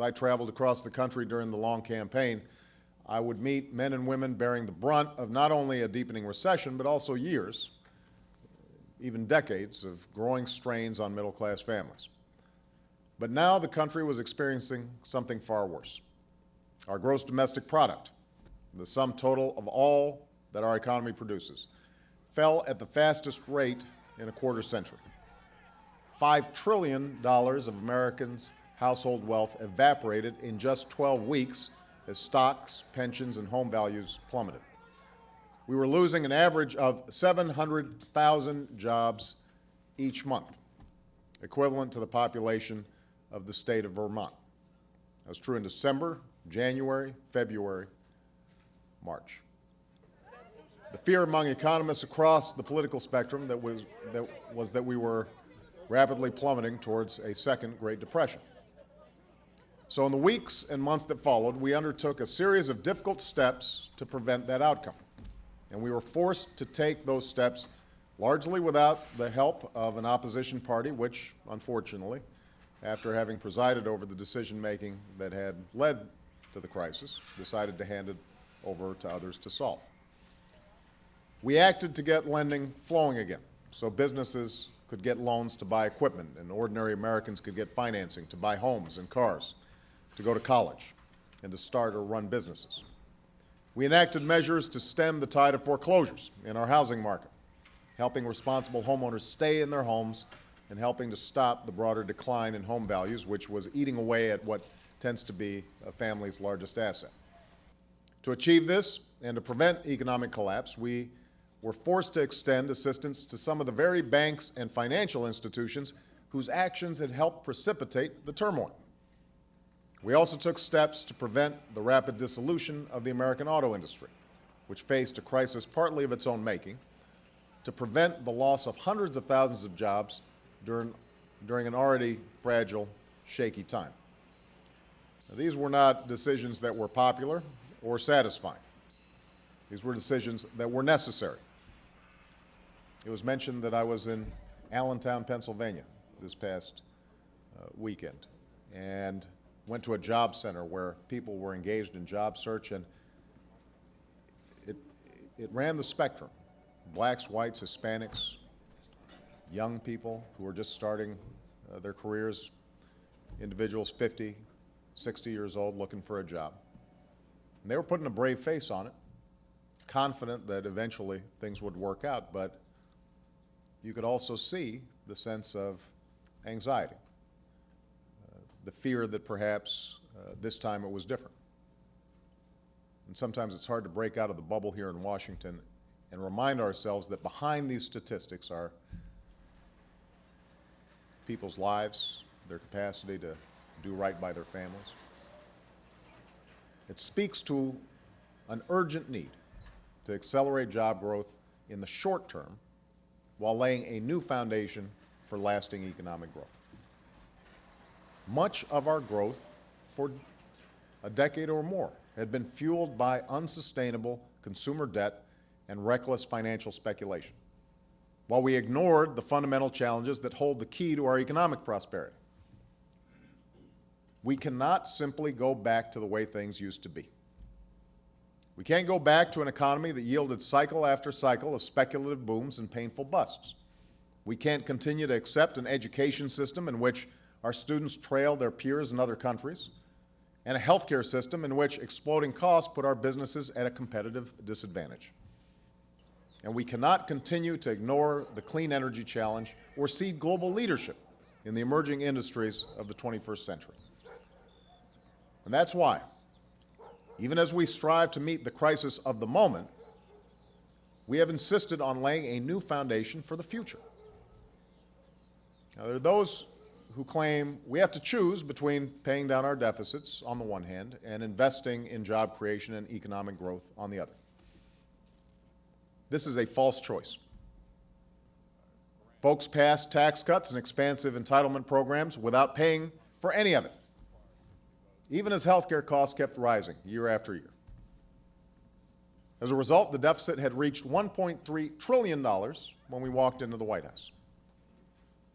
As I traveled across the country during the long campaign, I would meet men and women bearing the brunt of not only a deepening recession, but also years, even decades, of growing strains on middle-class families. But now the country was experiencing something far worse. Our gross domestic product, the sum total of all that our economy produces, fell at the fastest rate in a quarter century. $5 trillion of Americans' household wealth evaporated in just 12 weeks as stocks, pensions, and home values plummeted. We were losing an average of 700,000 jobs each month, equivalent to the population of the state of Vermont. That was true in December, January, February, March. The fear among economists across the political spectrum was that we were rapidly plummeting towards a second Great Depression. So in the weeks and months that followed, we undertook a series of difficult steps to prevent that outcome. And we were forced to take those steps largely without the help of an opposition party, which, unfortunately, after having presided over the decision-making that had led to the crisis, decided to hand it over to others to solve. We acted to get lending flowing again, so businesses could get loans to buy equipment and ordinary Americans could get financing to buy homes and cars, to go to college, and to start or run businesses. We enacted measures to stem the tide of foreclosures in our housing market, helping responsible homeowners stay in their homes and helping to stop the broader decline in home values, which was eating away at what tends to be a family's largest asset. To achieve this and to prevent economic collapse, we were forced to extend assistance to some of the very banks and financial institutions whose actions had helped precipitate the turmoil. We also took steps to prevent the rapid dissolution of the American auto industry, which faced a crisis partly of its own making, to prevent the loss of hundreds of thousands of jobs during an already fragile, shaky time. Now, these were not decisions that were popular or satisfying. These were decisions that were necessary. It was mentioned that I was in Allentown, Pennsylvania this past weekend and went to a job center where people were engaged in job search, and it ran the spectrum. Blacks, whites, Hispanics, young people who were just starting their careers, individuals 50, 60 years old looking for a job. And they were putting a brave face on it, confident that eventually things would work out, but you could also see the sense of anxiety, the fear that perhaps this time it was different. And sometimes it's hard to break out of the bubble here in Washington and remind ourselves that behind these statistics are people's lives, their capacity to do right by their families. It speaks to an urgent need to accelerate job growth in the short term while laying a new foundation for lasting economic growth. Much of our growth for a decade or more had been fueled by unsustainable consumer debt and reckless financial speculation, while we ignored the fundamental challenges that hold the key to our economic prosperity. We cannot simply go back to the way things used to be. We can't go back to an economy that yielded cycle after cycle of speculative booms and painful busts. We can't continue to accept an education system in which our students trail their peers in other countries, and a healthcare system in which exploding costs put our businesses at a competitive disadvantage. And we cannot continue to ignore the clean energy challenge or cede global leadership in the emerging industries of the 21st century. And that's why, even as we strive to meet the crisis of the moment, we have insisted on laying a new foundation for the future. Now, there are those who claim we have to choose between paying down our deficits on the one hand and investing in job creation and economic growth on the other. This is a false choice. Folks passed tax cuts and expansive entitlement programs without paying for any of it, even as healthcare costs kept rising year after year. As a result, the deficit had reached $1.3 trillion when we walked into the White House.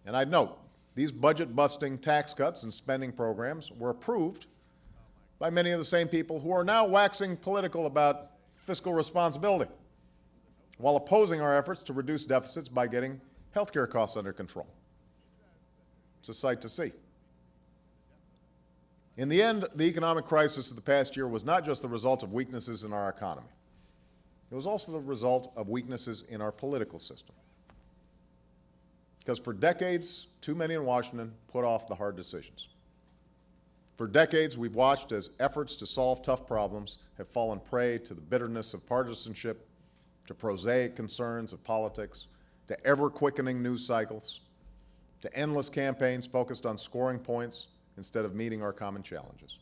And I'd note, these budget-busting tax cuts and spending programs were approved by many of the same people who are now waxing political about fiscal responsibility, while opposing our efforts to reduce deficits by getting healthcare costs under control. It's a sight to see. In the end, the economic crisis of the past year was not just the result of weaknesses in our economy. It was also the result of weaknesses in our political system. Because for decades, too many in Washington put off the hard decisions. For decades, we've watched as efforts to solve tough problems have fallen prey to the bitterness of partisanship, to prosaic concerns of politics, to ever-quickening news cycles, to endless campaigns focused on scoring points instead of meeting our common challenges.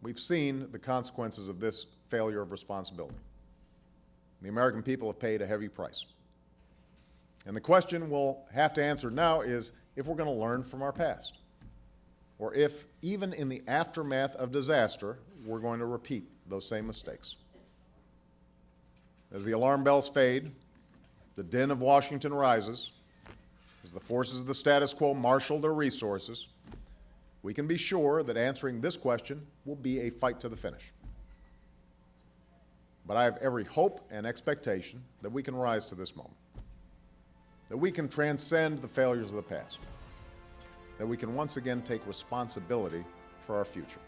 We've seen the consequences of this failure of responsibility. The American people have paid a heavy price. And the question we'll have to answer now is if we're going to learn from our past, or if, even in the aftermath of disaster, we're going to repeat those same mistakes. As the alarm bells fade, the din of Washington rises, as the forces of the status quo marshal their resources, we can be sure that answering this question will be a fight to the finish. But I have every hope and expectation that we can rise to this moment, that we can transcend the failures of the past, that we can once again take responsibility for our future.